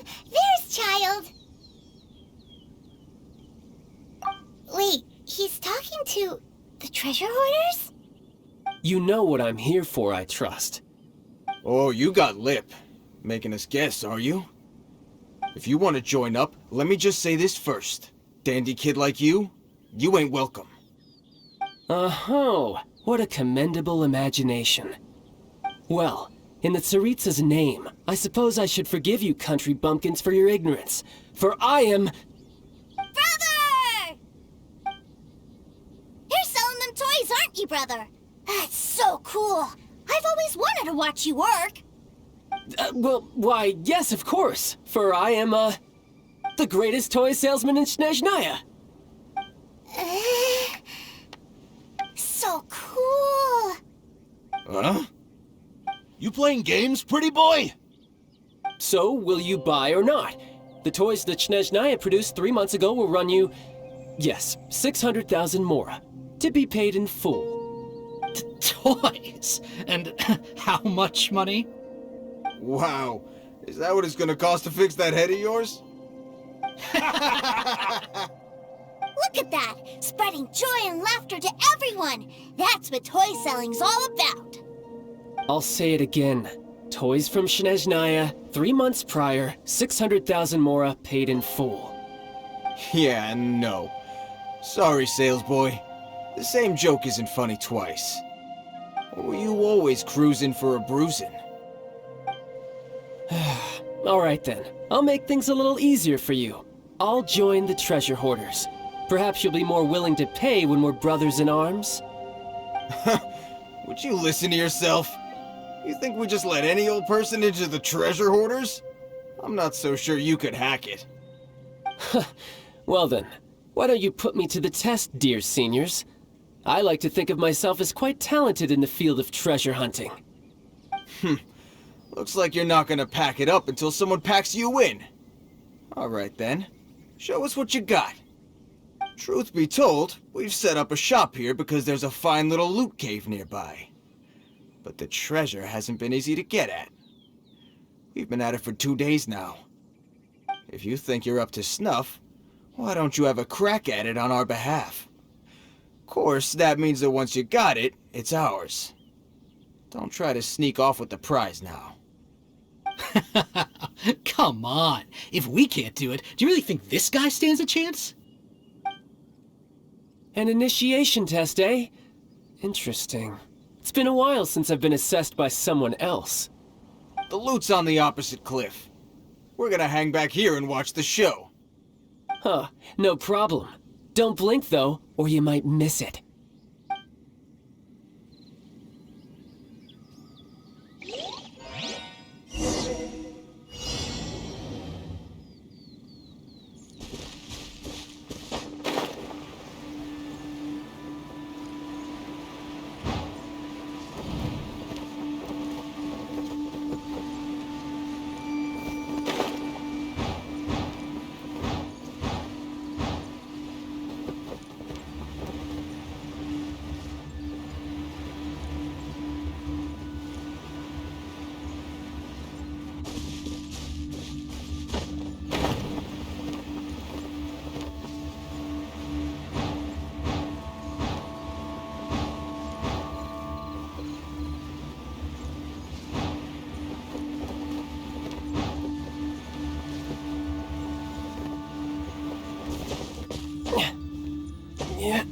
There's Childe. Wait, he's talking to the treasure hoarders? You know what I'm here for, I trust. Oh, you got lip. Making us guess, are you? If you want to join up, let me just say this first. Dandy kid like you ain't welcome. Oh, what a commendable imagination. Well, in the Tsaritsa's name, I suppose I should forgive you country bumpkins for your ignorance, for I am... Brother! You're selling them toys, aren't you, brother? That's so cool. I've always wanted to watch you work. Well, why, yes, of course, for I am, the greatest toy salesman in Snezhnaya. So cool. Huh? You playing games, pretty boy? So, will you buy or not? The toys that Snezhnaya produced 3 months ago will run you, yes, 600,000 mora, to be paid in full. Toys? And how much money? Wow. Is that what it's gonna cost to fix that head of yours? Look at that! Spreading joy and laughter to everyone! That's what toy selling's all about! I'll say it again. Toys from Snezhnaya, 3 months prior, 600,000 mora paid in full. Yeah, no. Sorry, salesboy. The same joke isn't funny twice. Or were you always cruising for a bruising? Alright then, I'll make things a little easier for you. I'll join the treasure hoarders. Perhaps you'll be more willing to pay when we're brothers in arms? Would you listen to yourself? You think we just let any old person into the treasure hoarders? I'm not so sure you could hack it. Well then, why don't you put me to the test, dear seniors? I like to think of myself as quite talented in the field of treasure hunting. Looks like you're not gonna pack it up until someone packs you in. Alright then, show us what you got. Truth be told, we've set up a shop here because there's a fine little loot cave nearby. But the treasure hasn't been easy to get at. We've been at it for 2 days now. If you think you're up to snuff, why don't you have a crack at it on our behalf? Of course, that means that once you got it, it's ours. Don't try to sneak off with the prize now. Come on. If we can't do it, do you really think this guy stands a chance? An initiation test, eh? Interesting. It's been a while since I've been assessed by someone else. The loot's on the opposite cliff. We're gonna hang back here and watch the show. Huh, no problem. Don't blink though, or you might miss it. Yeah.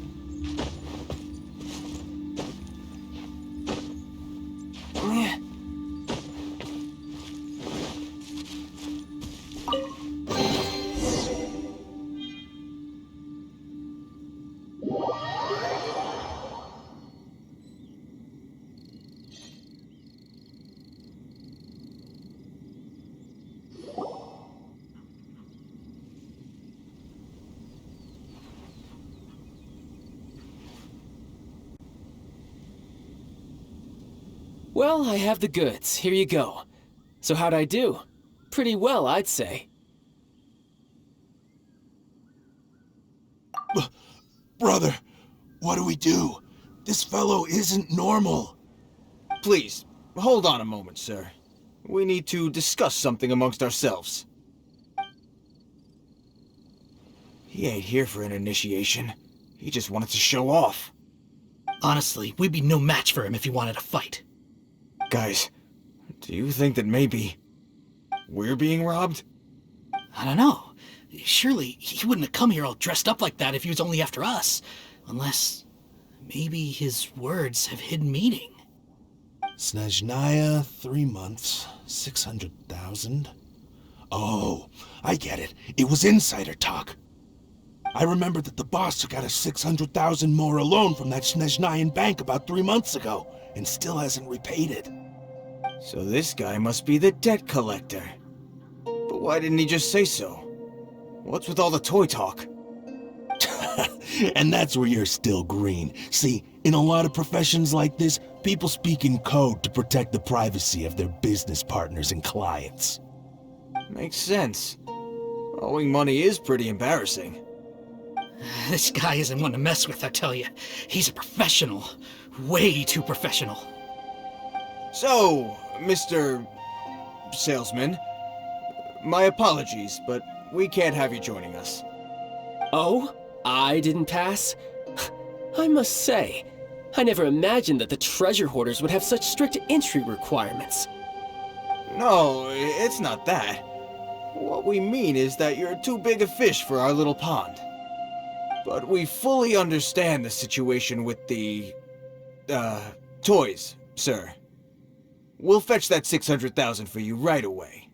Well, I have the goods. Here you go. So how'd I do? Pretty well, I'd say. Brother, what do we do? This fellow isn't normal. Please, hold on a moment, sir. We need to discuss something amongst ourselves. He ain't here for an initiation. He just wanted to show off. Honestly, we'd be no match for him if he wanted to fight. Guys, do you think that maybe we're being robbed? I don't know. Surely he wouldn't have come here all dressed up like that if he was only after us. Unless maybe his words have hidden meaning. Snezhnaya, 3 months, 600,000. Oh, I get it. It was insider talk. I remember that the boss took out a 600,000 more loan from that Snezhnayan bank about 3 months ago, and still hasn't repaid it. So this guy must be the debt collector. But why didn't he just say so? What's with all the toy talk? And that's where you're still green. See, in a lot of professions like this, people speak in code to protect the privacy of their business partners and clients. Makes sense. Owing money is pretty embarrassing. This guy isn't one to mess with, I tell you. He's a professional. Way too professional. So, Mr. Salesman, my apologies, but we can't have you joining us. Oh? I didn't pass? I must say, I never imagined that the treasure hoarders would have such strict entry requirements. No, it's not that. What we mean is that you're too big a fish for our little pond. But we fully understand the situation with the, toys, sir. We'll fetch that 600,000 for you right away.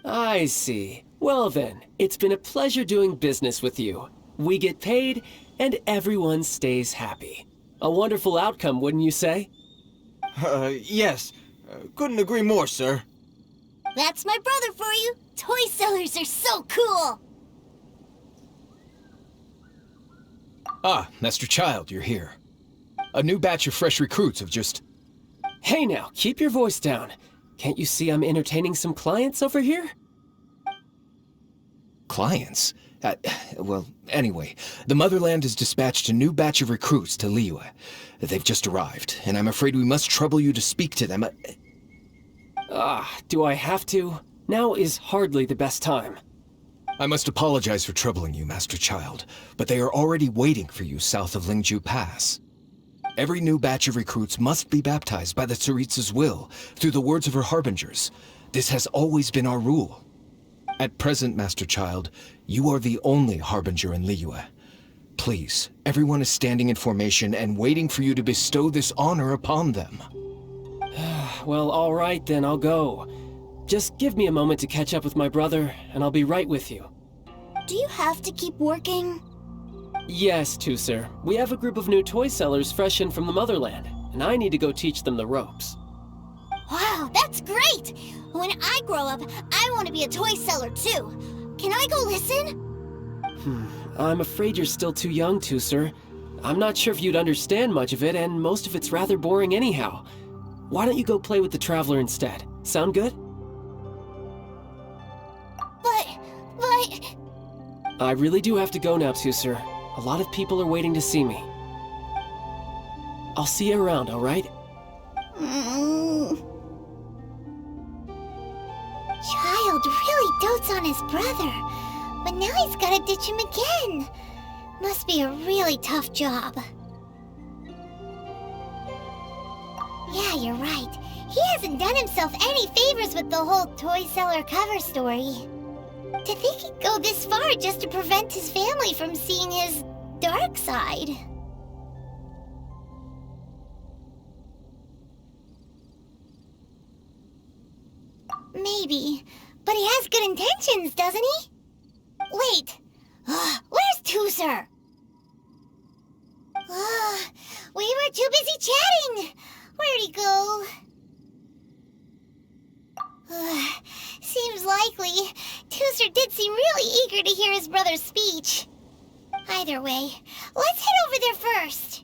I see. Well then, it's been a pleasure doing business with you. We get paid, and everyone stays happy. A wonderful outcome, wouldn't you say? Yes. Couldn't agree more, sir. That's my brother for you. Toy sellers are so cool. Ah, Master Childe, you're here. A new batch of fresh recruits have just... Hey now, keep your voice down. Can't you see I'm entertaining some clients over here? Clients? Well, anyway, the Motherland has dispatched a new batch of recruits to Liyue. They've just arrived, and I'm afraid we must trouble you to speak to them. Do I have to? Now is hardly the best time. I must apologize for troubling you, Master Childe, but they are already waiting for you south of Lingju Pass. Every new batch of recruits must be baptized by the Tsaritsa's will, through the words of her harbingers. This has always been our rule. At present, Master Childe, you are the only harbinger in Liyue. Please, everyone is standing in formation and waiting for you to bestow this honor upon them. Well, all right then, I'll go. Just give me a moment to catch up with my brother, and I'll be right with you. Do you have to keep working? Yes, sir. We have a group of new toy sellers fresh in from the Motherland, and I need to go teach them the ropes. Wow, that's great! When I grow up, I want to be a toy seller too. Can I go listen? I'm afraid you're still too young to, sir. I'm not sure if you'd understand much of it, and most of it's rather boring anyhow. Why don't you go play with the Traveler instead? Sound good? But... I really do have to go now, sir. A lot of people are waiting to see me. I'll see you around, all right? Child really dotes on his brother, but now he's gotta ditch him again. Must be a really tough job. Yeah, you're right. He hasn't done himself any favors with the whole toy seller cover story. To think he'd go this far just to prevent his family from seeing his dark side. Maybe, but he has good intentions, doesn't he? Wait, where's Tooser? We were too busy chatting. Where'd he go? Seems likely. Tooser did seem really eager to hear his brother's speech. Either way, let's head over there first.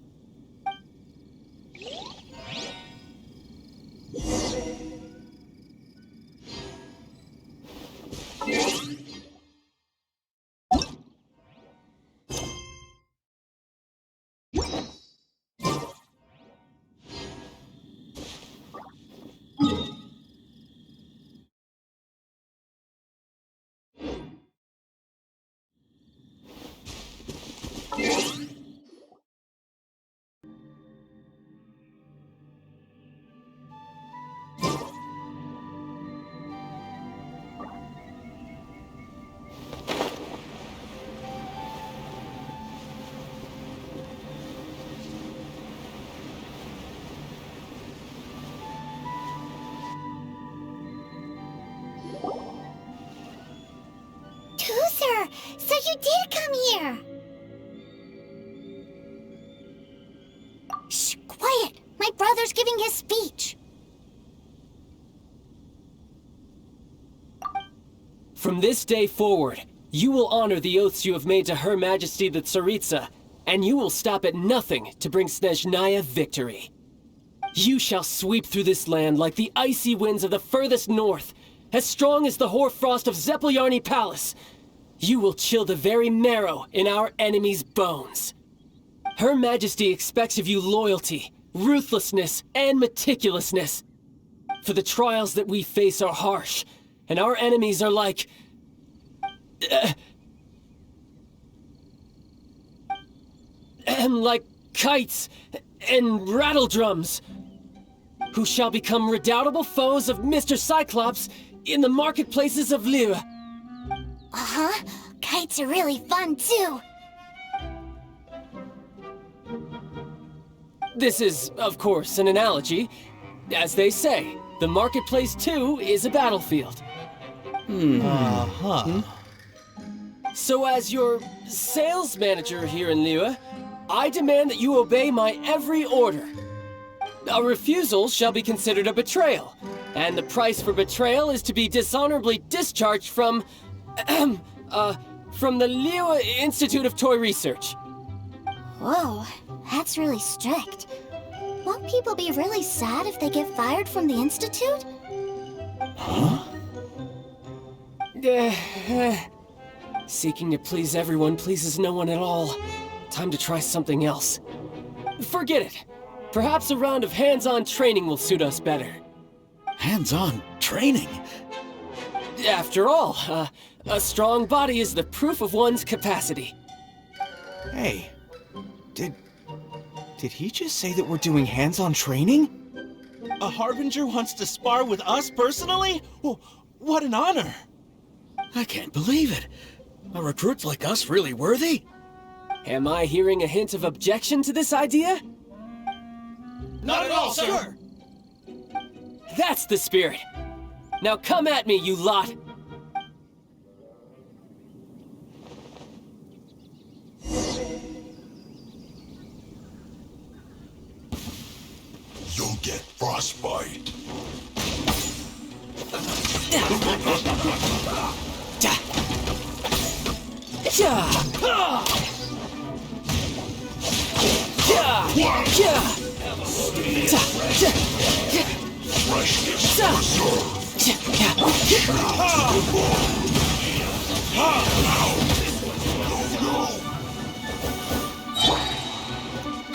you did come here! Shh, quiet! My brother's giving his speech. From this day forward, you will honor the oaths you have made to Her Majesty the Tsaritsa, and you will stop at nothing to bring Snezhnaya victory. You shall sweep through this land like the icy winds of the furthest north, as strong as the hoarfrost of Zeppeljärni Palace. You will chill the very marrow in our enemies' bones. Her Majesty expects of you loyalty, ruthlessness, and meticulousness. For the trials that we face are harsh, and our enemies are like... like kites and rattledrums, who shall become redoubtable foes of Mr. Cyclops in the marketplaces of Liyue. Uh-huh. Kites are really fun, too. This is, of course, an analogy. As they say, the marketplace, too, is a battlefield. So as your sales manager here in Liyue, I demand that you obey my every order. A refusal shall be considered a betrayal, and the price for betrayal is to be dishonorably discharged from the Liyue Institute of Toy Research. Whoa, that's really strict. Won't people be really sad if they get fired from the Institute? Seeking to please everyone pleases no one at all. Time to try something else. Forget it. Perhaps a round of hands-on training will suit us better. Hands-on training? After all, a strong body is the proof of one's capacity. Hey, did he just say that we're doing hands-on training? A Harbinger wants to spar with us personally? Well, what an honor! I can't believe it. Are recruits like us really worthy? Am I hearing a hint of objection to this idea? Not at all, sir! That's the spirit! Now come at me, you lot! You'll get frostbite.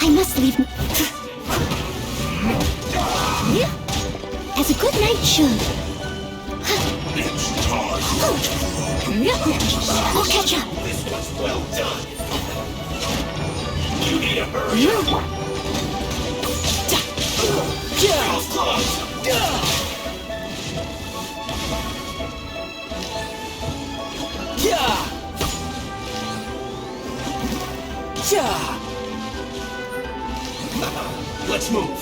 I must leave. As a good knight should. I'll catch up. Well done. You need a hurry. Let's move.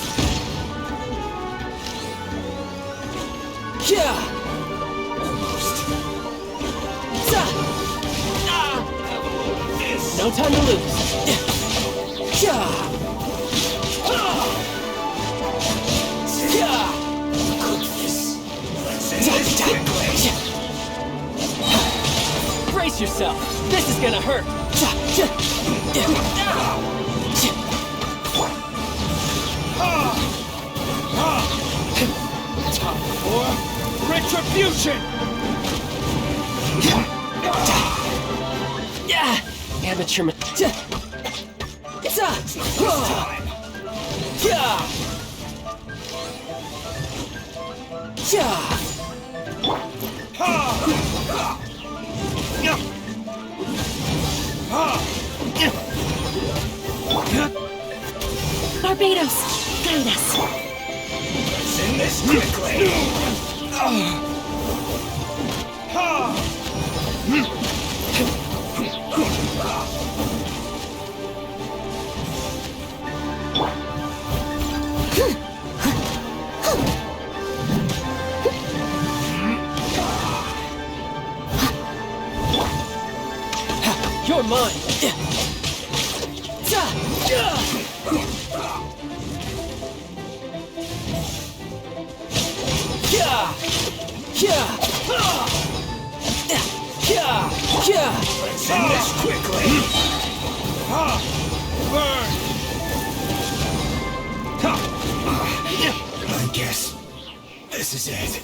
Almost. No time to lose. Goodness. Let's end this quickly. Brace yourself. This is gonna hurt. Time for retribution! Amateur Barbados, guide us. Let's end this quickly. mine. Let's end this quickly. Burn! I guess this is it.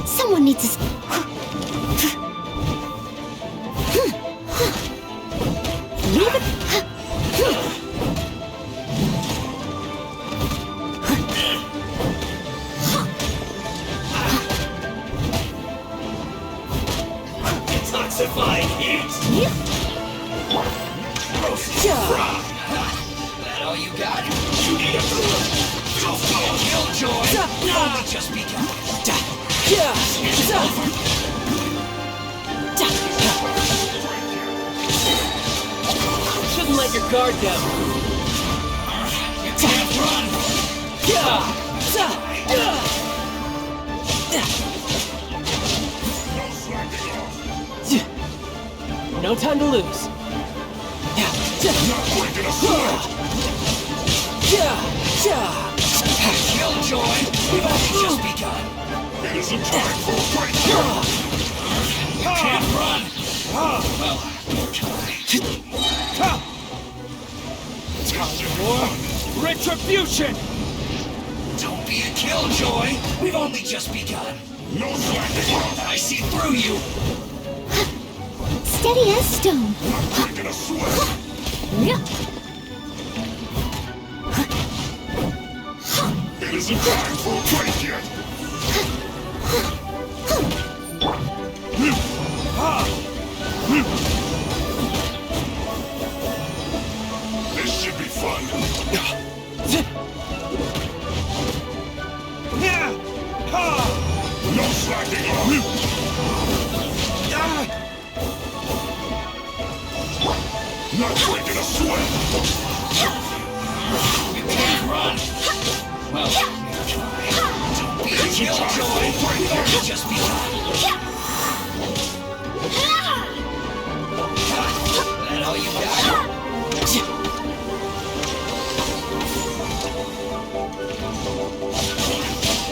Someone needs to... Leave it... Detoxifying heat. That all you got? You need a killjoy. Only just begun. Shouldn't let your guard down. You can't run. No time to lose. Killjoy. We've only just begun. It isn't time for a break. You can't run. Well, Retribution! don't be a killjoy. We've only just begun. No slacking off. I see through you. Steady as stone. Not breaking a sweat. It isn't time for a break yet. This should be fun. No slacking off. Not breaking a sweat. You can't run. Well, don't be a killjoy. You've just begun. That all you got?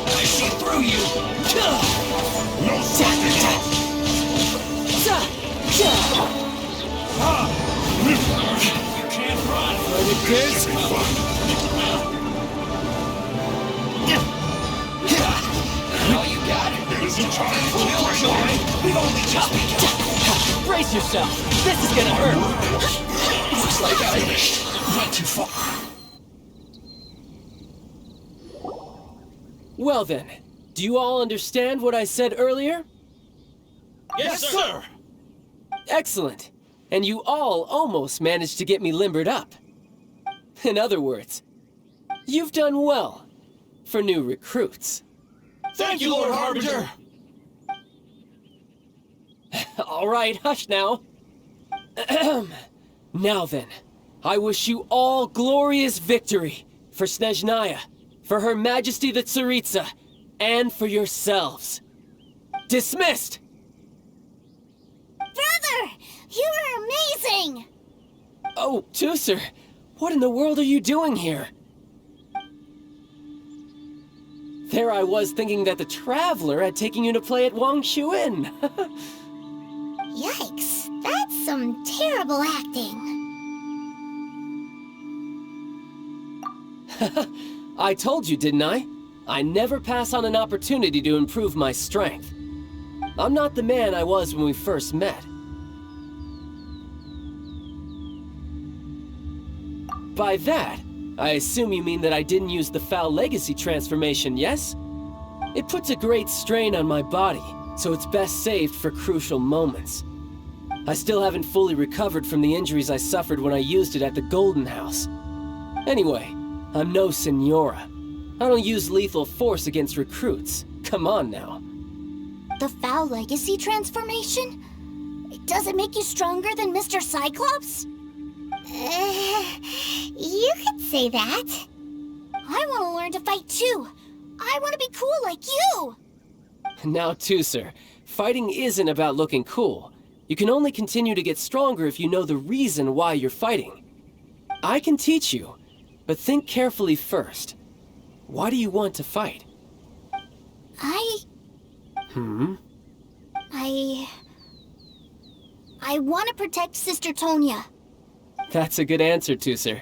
I see through you. No slacking off. You can't run. This should be fun. All you got? It isn't time for killjoy. We've only just begun. Brace yourself. This is gonna hurt. Looks like I went too far. Well then, do you all understand what I said earlier? Yes, sir! Excellent. And you all almost managed to get me limbered up. In other words, you've done well for new recruits. Thank you, Lord Harbinger! All right, hush now. Now then, I wish you all glorious victory for Snezhnaya, for Her Majesty the Tsaritsa, and for yourselves. Dismissed! Brother! You are amazing! Oh, Tusser, what in the world are you doing here? There I was thinking that the Traveler had taken you to play at Wang Shuin. Yikes, that's some terrible acting. I told you, didn't I? I never pass on an opportunity to improve my strength. I'm not the man I was when we first met. By that, I assume you mean that I didn't use the Foul Legacy transformation, yes? It puts a great strain on my body, so it's best saved for crucial moments. I still haven't fully recovered from the injuries I suffered when I used it at the Golden House. Anyway, I'm no Senora. I don't use lethal force against recruits. Come on now. The Foul Legacy transformation? Does it make you stronger than Mr. Cyclops? You could say that. I want to learn to fight too. I want to be cool like you. Now, Teucer, fighting isn't about looking cool. You can only continue to get stronger if you know the reason why you're fighting. I can teach you, but think carefully first. Why do you want to fight? I want to protect Sister Tonya. That's a good answer, Teucer.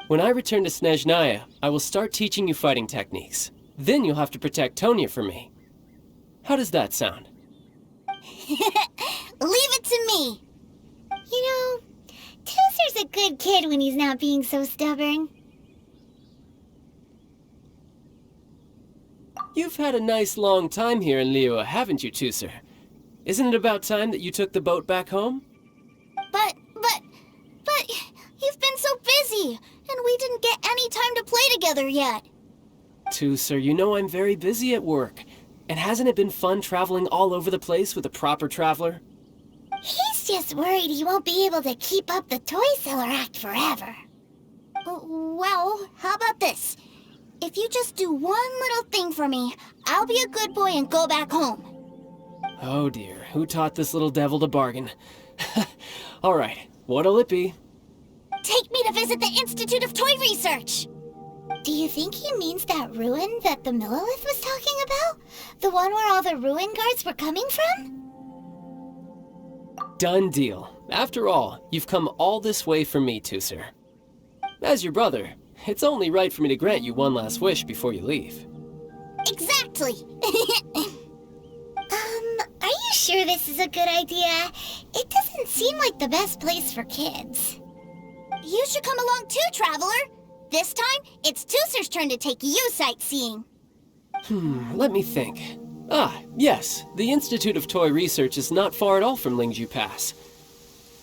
When I return to Snezhnaya, I will start teaching you fighting techniques. Then you'll have to protect Tonya for me. How does that sound? Leave it to me. You know, Teucer's a good kid when he's not being so stubborn. You've had a nice long time here in Liyue, haven't you, Teucer? Isn't it about time that you took the boat back home? But, you've been so busy, and we didn't get any time to play together yet. Teucer, you know I'm very busy at work. And hasn't it been fun traveling all over the place with a proper traveler? He's just worried he won't be able to keep up the toy seller act forever. Well, how about this? If you just do one little thing for me, I'll be a good boy and go back home. Oh dear, who taught this little devil to bargain? All right, what'll it be? Take me to visit the Institute of Toy Research! Do you think he means that ruin that the Millilith was talking about? The one where all the ruin guards were coming from? Done deal. After all, you've come all this way for me, Teucer. As your brother, it's only right for me to grant you one last wish before you leave. Exactly! Are you sure this is a good idea? It doesn't seem like the best place for kids. You should come along too, Traveler! This time, it's Teucer's turn to take you sightseeing. Let me think. Ah, yes, the Institute of Toy Research is not far at all from Lingju Pass.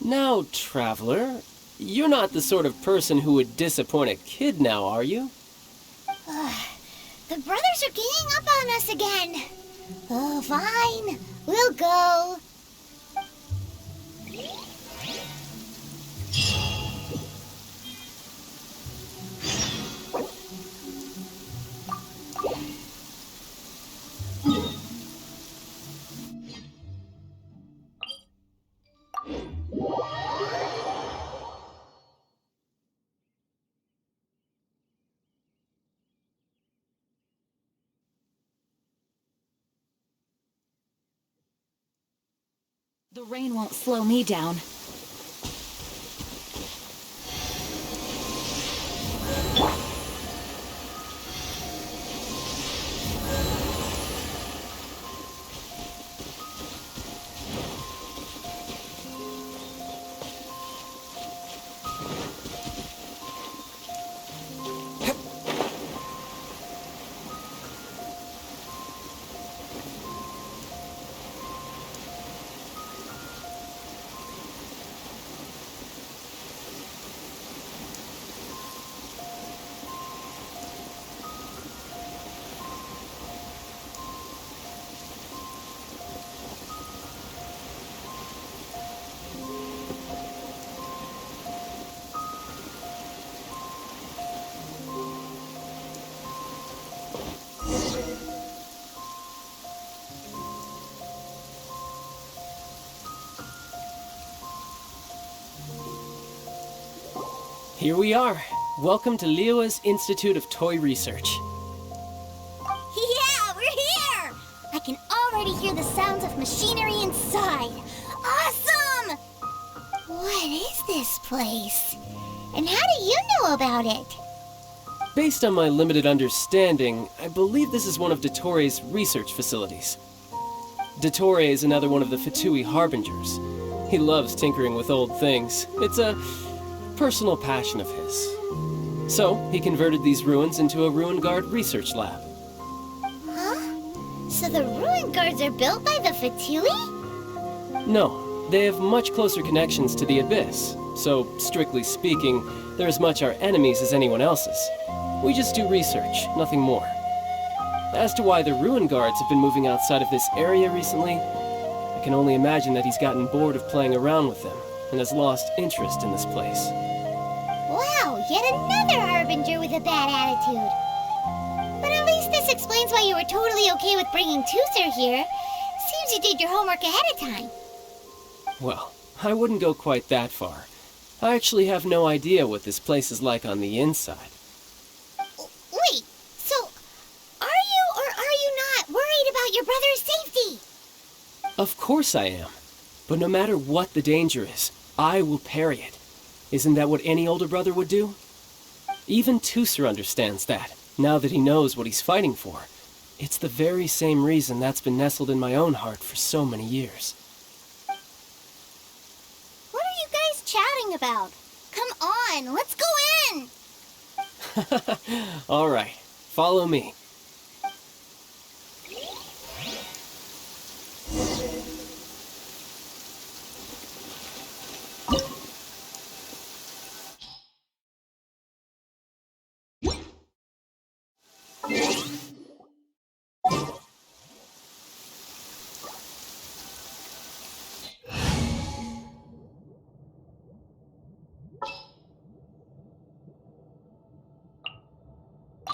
Now, Traveler, you're not the sort of person who would disappoint a kid now, are you? The brothers are ganging up on us again. Oh, fine. We'll go. The rain won't slow me down. Here we are. Welcome to Liyue's Institute of Toy Research. Yeah, we're here! I can already hear the sounds of machinery inside. Awesome! What is this place? And how do you know about it? Based on my limited understanding, I believe this is one of Dottoro's research facilities. Dottore is another one of the Fatui Harbingers. He loves tinkering with old things. It's a personal passion of his. So, he converted these ruins into a Ruin Guard research lab. Huh? So the ruin guards are built by the Fatui? No, they have much closer connections to the Abyss. So, strictly speaking, they're as much our enemies as anyone else's. We just do research, nothing more. As to why the Ruin Guards have been moving outside of this area recently, I can only imagine that he's gotten bored of playing around with them and has lost interest in this place. Wow, yet another Harbinger with a bad attitude. But at least this explains why you were totally okay with bringing Tooser here. Seems you did your homework ahead of time. Well, I wouldn't go quite that far. I actually have no idea what this place is like on the inside. Wait, so are you or are you not worried about your brother's safety? Of course I am. But no matter what the danger is, I will parry it. Isn't that what any older brother would do? Even Tooser understands that, now that he knows what he's fighting for. It's the very same reason that's been nestled in my own heart for so many years. What are you guys chatting about? Come on, let's go in! All right, follow me.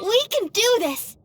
We can do this!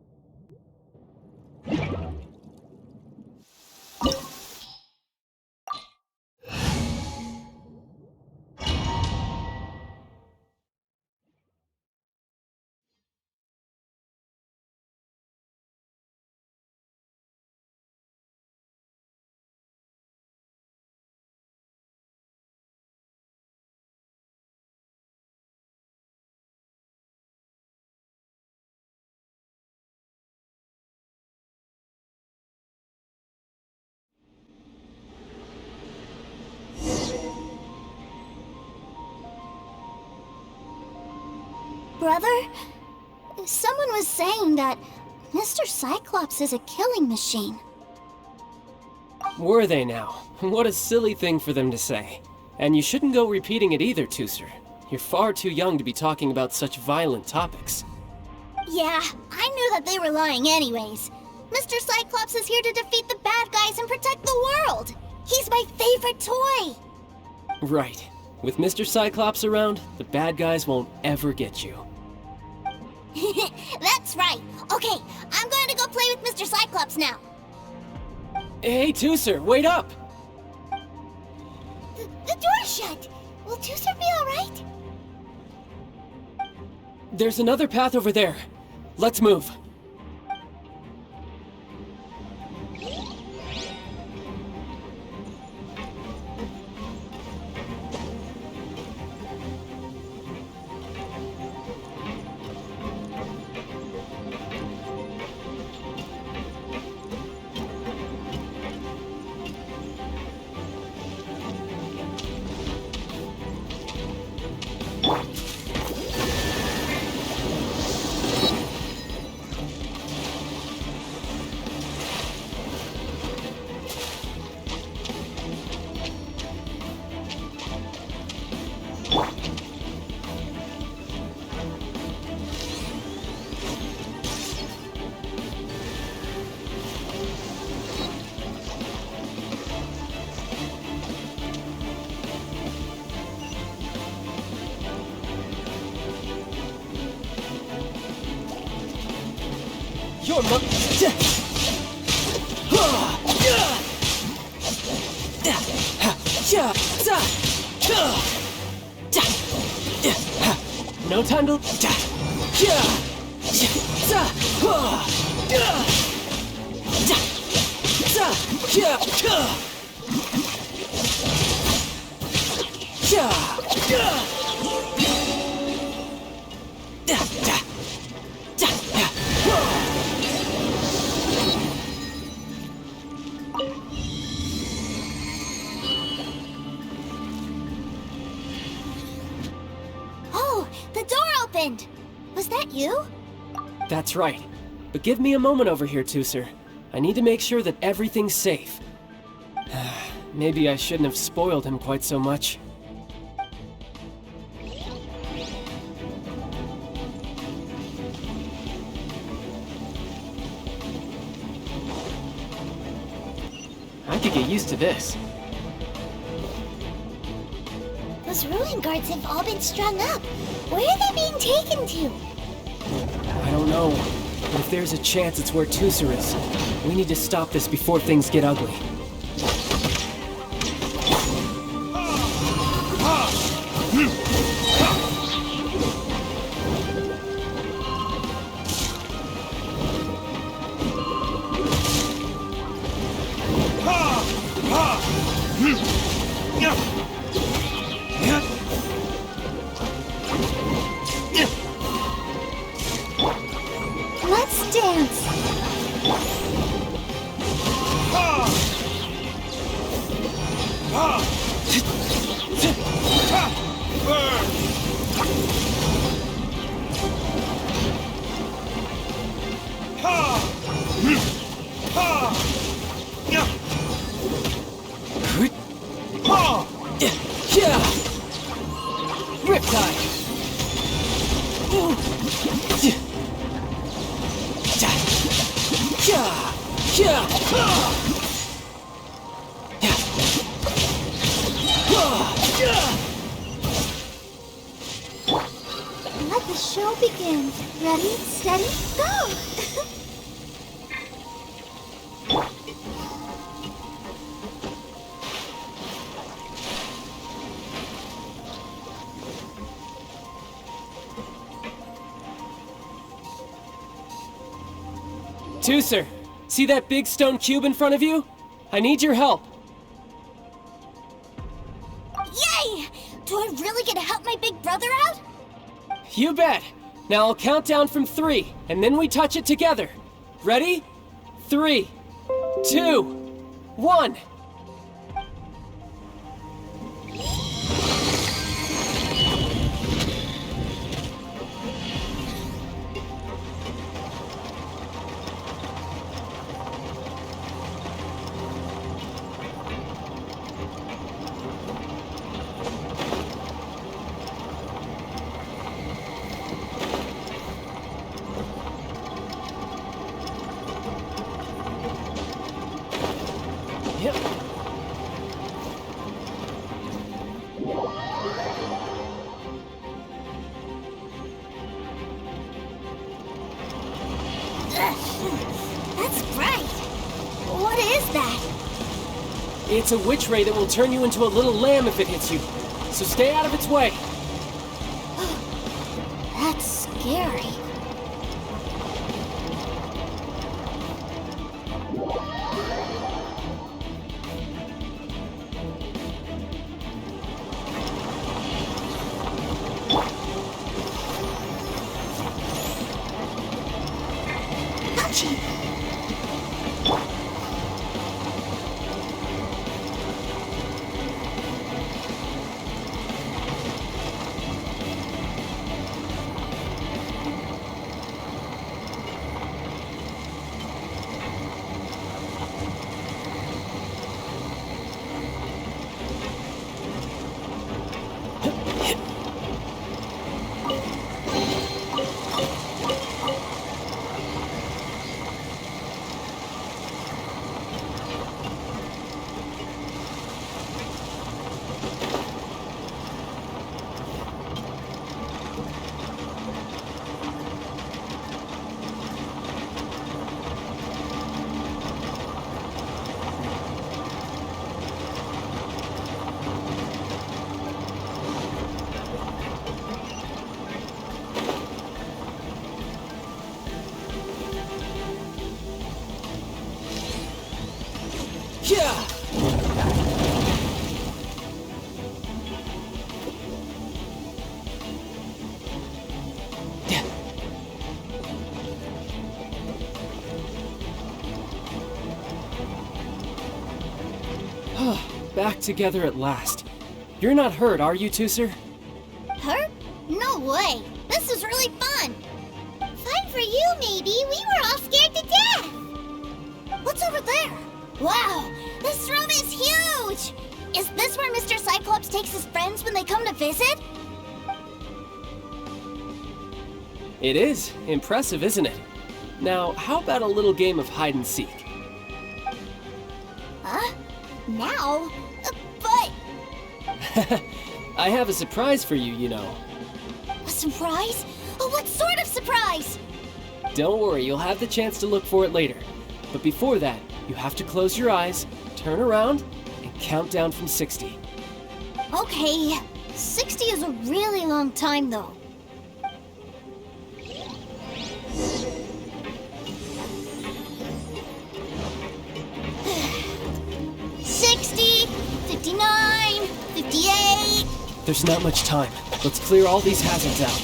Brother, someone was saying that Mr. Cyclops is a killing machine. Were they now? What a silly thing for them to say. And you shouldn't go repeating it either, Tooser. You're far too young to be talking about such violent topics. Yeah, I knew that they were lying anyways. Mr. Cyclops is here to defeat the bad guys and protect the world. He's my favorite toy. Right. With Mr. Cyclops around, the bad guys won't ever get you. That's right. Okay, I'm going to go play with Mr. Cyclops now. Hey, Tooser, wait up! The door's shut. Will Tooser be alright? There's another path over there. Let's move. Your no time to... Oh, the door opened! Was that you? That's right. But give me a moment over here, Tooser. I need to make sure that everything's safe. Maybe I shouldn't have spoiled him quite so much. I could get used to this. Those ruin guards have all been strung up. Where are they being taken to? I don't know. But if there's a chance it's where Tusser is, we need to stop this before things get ugly. Let's dance. Riptide! Let the show begin. Ready, steady, go! Tusser, see that big stone cube in front of you? I need your help. Yay! Do I really get to help my big brother out? You bet. Now I'll count down from 3, and then we touch it together. Ready? 3, 2, 1. Yep. That's bright. What is that? It's a witch ray that will turn you into a little lamb if it hits you. So stay out of its way. That's scary. Yeah! Back together at last. You're not hurt, are you, Tusser? Hurt? No way. This is really fun. Fun for you, maybe. We were all scared to death. What's over there? Wow, this room is huge. Is this where Mr. Cyclops takes his friends when they come to visit? It is. Impressive, isn't it? Now, how about a little game of hide and seek? Huh? Now? But... I have a surprise for you, you know. A surprise? Oh, what sort of surprise? Don't worry, you'll have the chance to look for it later. But before that, you have to close your eyes, turn around, and count down from 60. Okay, 60 is a really long time though. 60, 59, 58. There's not much time. Let's clear all these hazards out.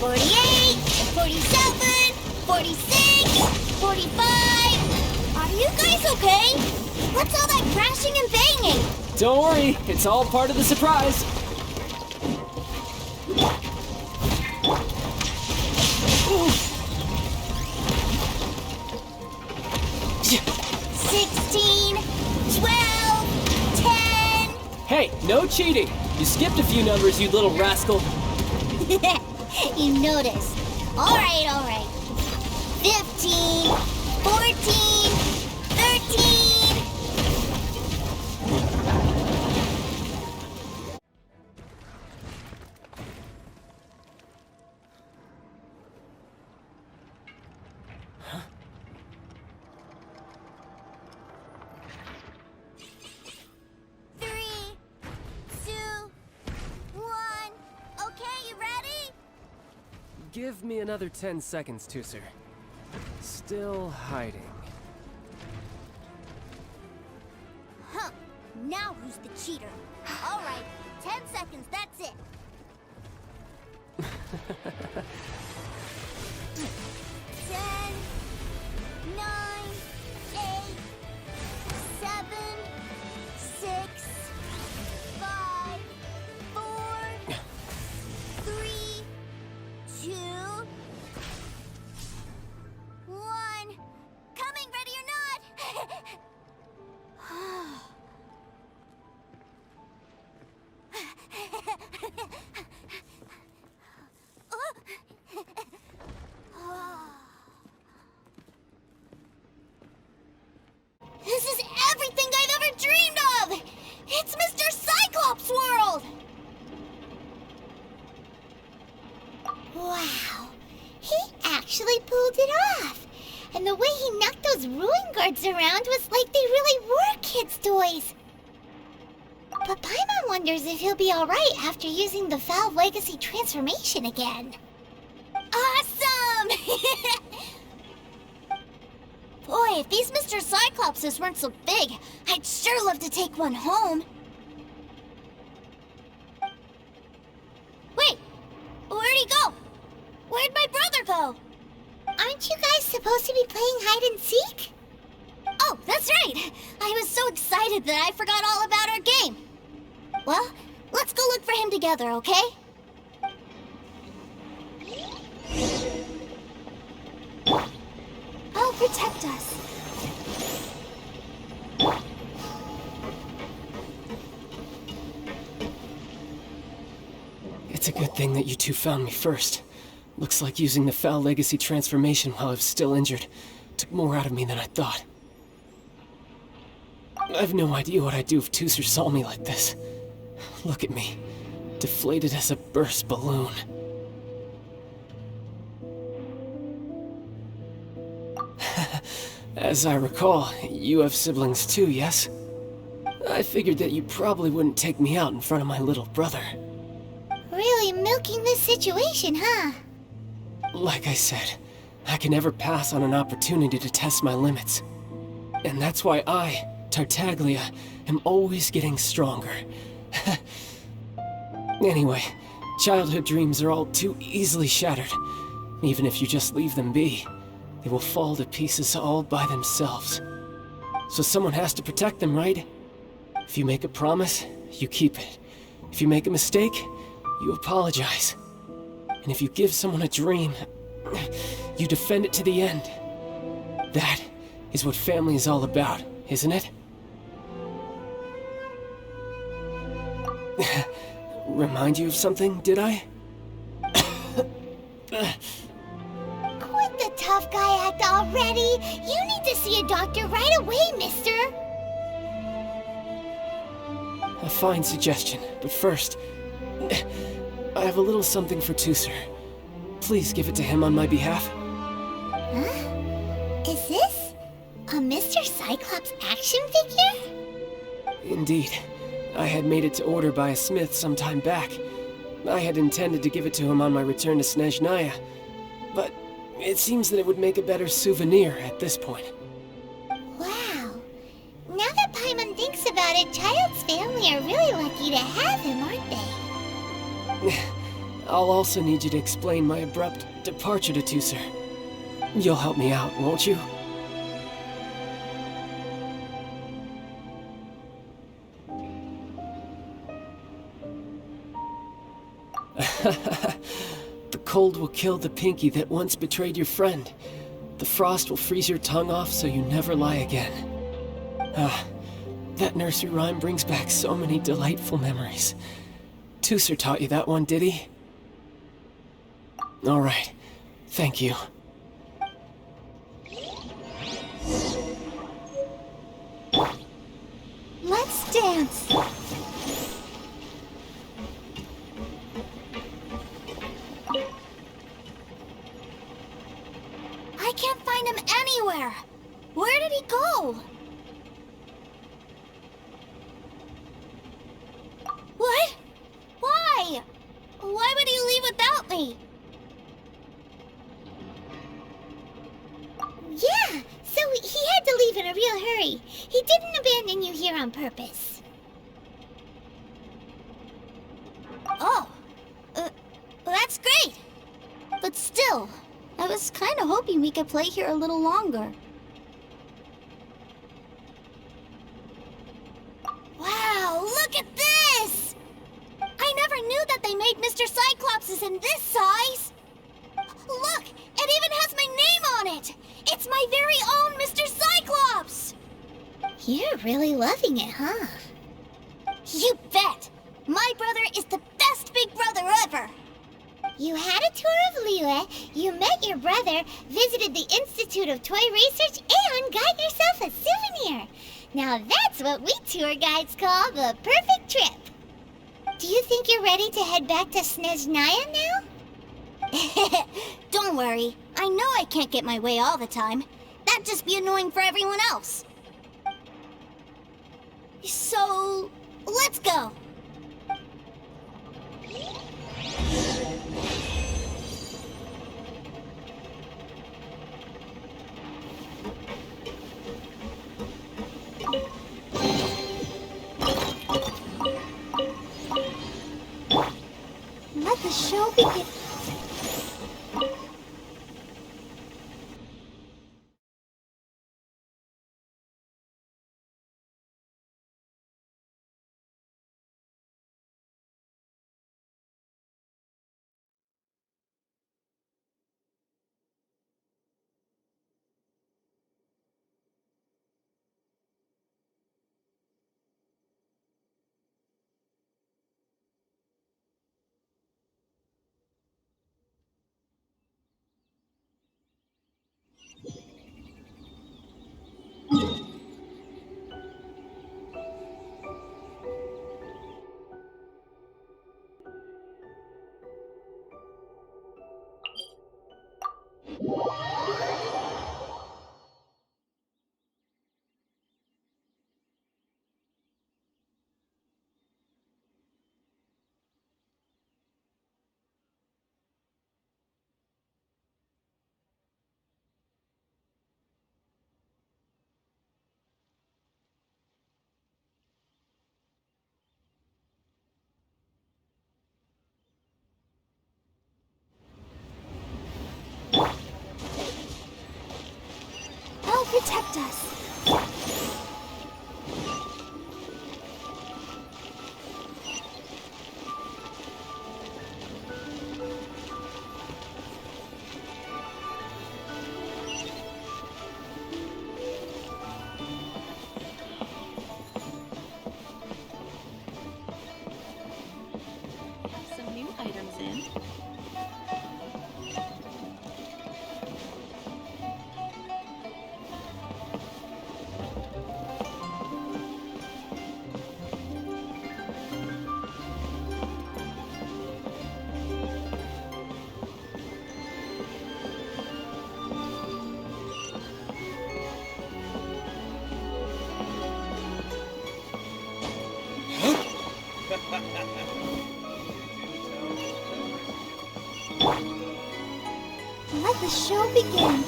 48, 47, 46, 45. Are you guys okay? What's all that crashing and banging? Don't worry, it's all part of the surprise. Ooh. 16, 12, 10. Hey, no cheating! You skipped a few numbers, you little rascal. You noticed. All right. 15, 14, 13. Give me another 10 seconds, Tooser. Still hiding. Huh. Now who's the cheater? All right. 10 seconds, that's it. 10, 9, 8, 7, 6, 5, 4, 3, 2, 1. Coming, ready or not? This is everything I've ever dreamed of! It's Mr. Cyclops' world! Wow, he actually pulled it off. And the way he knocked those ruin guards around was like they really were kids' toys. But Paimon wonders if he'll be alright after using the Valve Legacy transformation again. Awesome! Boy, if these Mr. Cyclopses weren't so big, I'd sure love to take one home. Wait, where'd he go? Where'd my brother go? Aren't you guys supposed to be playing hide and seek? Oh, that's right! I was so excited that I forgot all about our game. Well, let's go look for him together, okay? I'll protect us. It's a good thing that you two found me first. Looks like using the Foul Legacy transformation while I was still injured took more out of me than I thought. I've no idea what I'd do if Tooser saw me like this. Look at me, deflated as a burst balloon. As I recall, you have siblings too, yes? I figured that you probably wouldn't take me out in front of my little brother. Really milking this situation, huh? Like I said, I can never pass on an opportunity to test my limits. And that's why I, Tartaglia, am always getting stronger. Anyway, childhood dreams are all too easily shattered. Even if you just leave them be, they will fall to pieces all by themselves. So someone has to protect them, right? If you make a promise, you keep it. If you make a mistake, you apologize. And if you give someone a dream, you defend it to the end. That is what family is all about, isn't it? Remind you of something, did I? Quit the tough guy act already. You need to see a doctor right away, mister. A fine suggestion, but first, I have a little something for Teucer. Please give it to him on my behalf. Huh? Is this a Mr. Cyclops action figure? Indeed. I had made it to order by a smith some time back. I had intended to give it to him on my return to Snezhnaya, but it seems that it would make a better souvenir at this point. Wow. Now that Paimon thinks about it, Child's family are really lucky to have him, aren't they? I'll also need you to explain my abrupt departure to Teucer. You'll help me out, won't you? The cold will kill the pinky that once betrayed your friend. The frost will freeze your tongue off so you never lie again. That nursery rhyme brings back so many delightful memories. Teucer taught you that one, did he? All right. Thank you. Let's dance. I can't find him anywhere. Where did he go? What? Why? Why would he leave without me? Yeah, so he had to leave in a real hurry. He didn't abandon you here on purpose. Oh, that's great. But still, I was kind of hoping we could play here a little longer. Wow, look at this! I never knew that they made Mr. Cyclopses in this size. Look, it even has my name on it! It's my very own Mr. Cyclops! You're really loving it, huh? You bet! My brother is the best big brother ever! You had a tour of Liyue, you met your brother, visited the Institute of Toy Research, and got yourself a souvenir! Now that's what we tour guides call the perfect trip! Do you think you're ready to head back to Snezhnaya now? Don't worry. I know I can't get my way all the time. That'd just be annoying for everyone else. So, let's go. Let the show begin. Protect us. Some new items in. Let the show begin.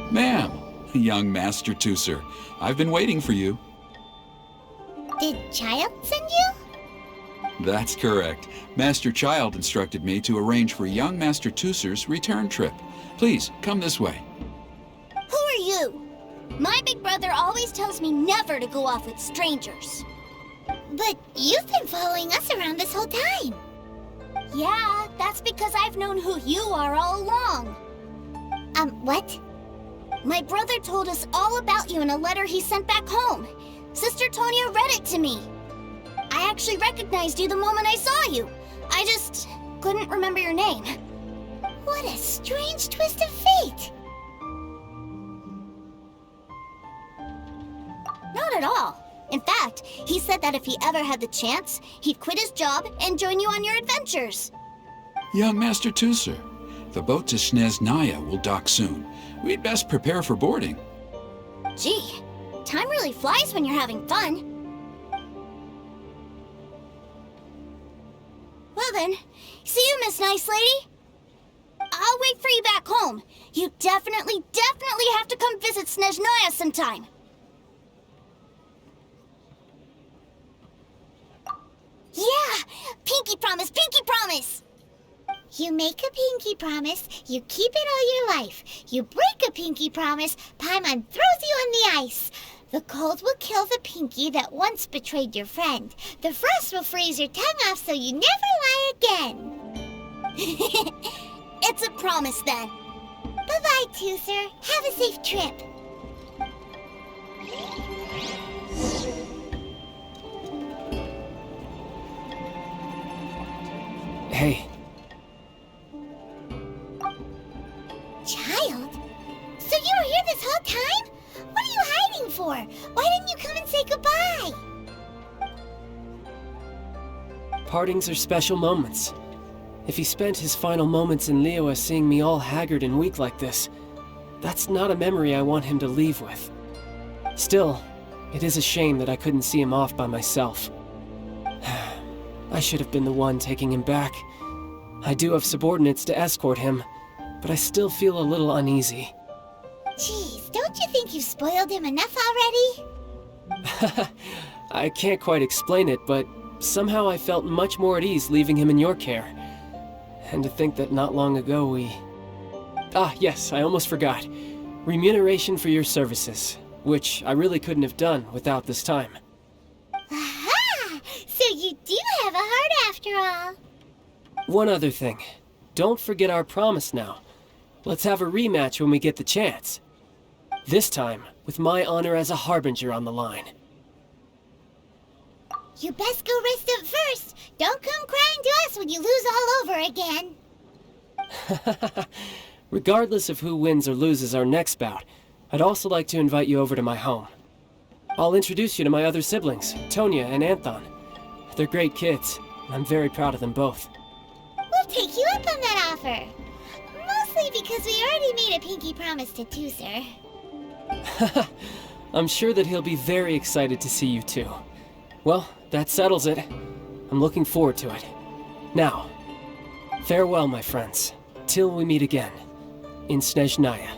Ma'am, young Master Teucer, I've been waiting for you. Did Child send you? That's correct. Master Child instructed me to arrange for young Master Teucer's return trip. Please, come this way. Who are you? My big brother always tells me never to go off with strangers. But you've been following us around this whole time. Yeah, that's because I've known who you are all along. What? My brother told us all about you in a letter he sent back home. Sister Tonya read it to me. I actually recognized you the moment I saw you. I just couldn't remember your name. What a strange twist of fate. Not at all. In fact, he said that if he ever had the chance, he'd quit his job and join you on your adventures. Young Master Teucer, the boat to Snezhnaya will dock soon. We'd best prepare for boarding. Gee, time really flies when you're having fun. Well then, see you, Miss Nice Lady. I'll wait for you back home. You definitely have to come visit Snezhnaya sometime. Yeah! Pinky promise, pinky promise! You make a pinky promise, you keep it all your life. You break a pinky promise, Paimon throws you on the ice. The cold will kill the pinky that once betrayed your friend. The frost will freeze your tongue off so you never lie again. It's a promise then. Bye-bye, Teucer. Have a safe trip. Hey. Child? So you were here this whole time? What are you hiding for? Why didn't you come and say goodbye? Partings are special moments. If he spent his final moments in Liyue seeing me all haggard and weak like this, that's not a memory I want him to leave with. Still, it is a shame that I couldn't see him off by myself. I should have been the one taking him back. I do have subordinates to escort him, but I still feel a little uneasy. Jeez, don't you think you've spoiled him enough already? I can't quite explain it, but somehow I felt much more at ease leaving him in your care. And to think that not long ago we... Ah, yes, I almost forgot. Remuneration for your services, which I really couldn't have done without this time. Aha! So you do have a heart after all. One other thing. Don't forget our promise now. Let's have a rematch when we get the chance. This time, with my honor as a harbinger on the line. You best go rest up first. Don't come crying to us when you lose all over again. Regardless of who wins or loses our next bout, I'd also like to invite you over to my home. I'll introduce you to my other siblings, Tonya and Anthon. They're great kids, and I'm very proud of them both. We'll take you up on that offer. Mostly because we already made a pinky promise to Teucer. I'm sure that he'll be very excited to see you too. Well, that settles it. I'm looking forward to it. Now, farewell, my friends, till we meet again in Snezhnaya.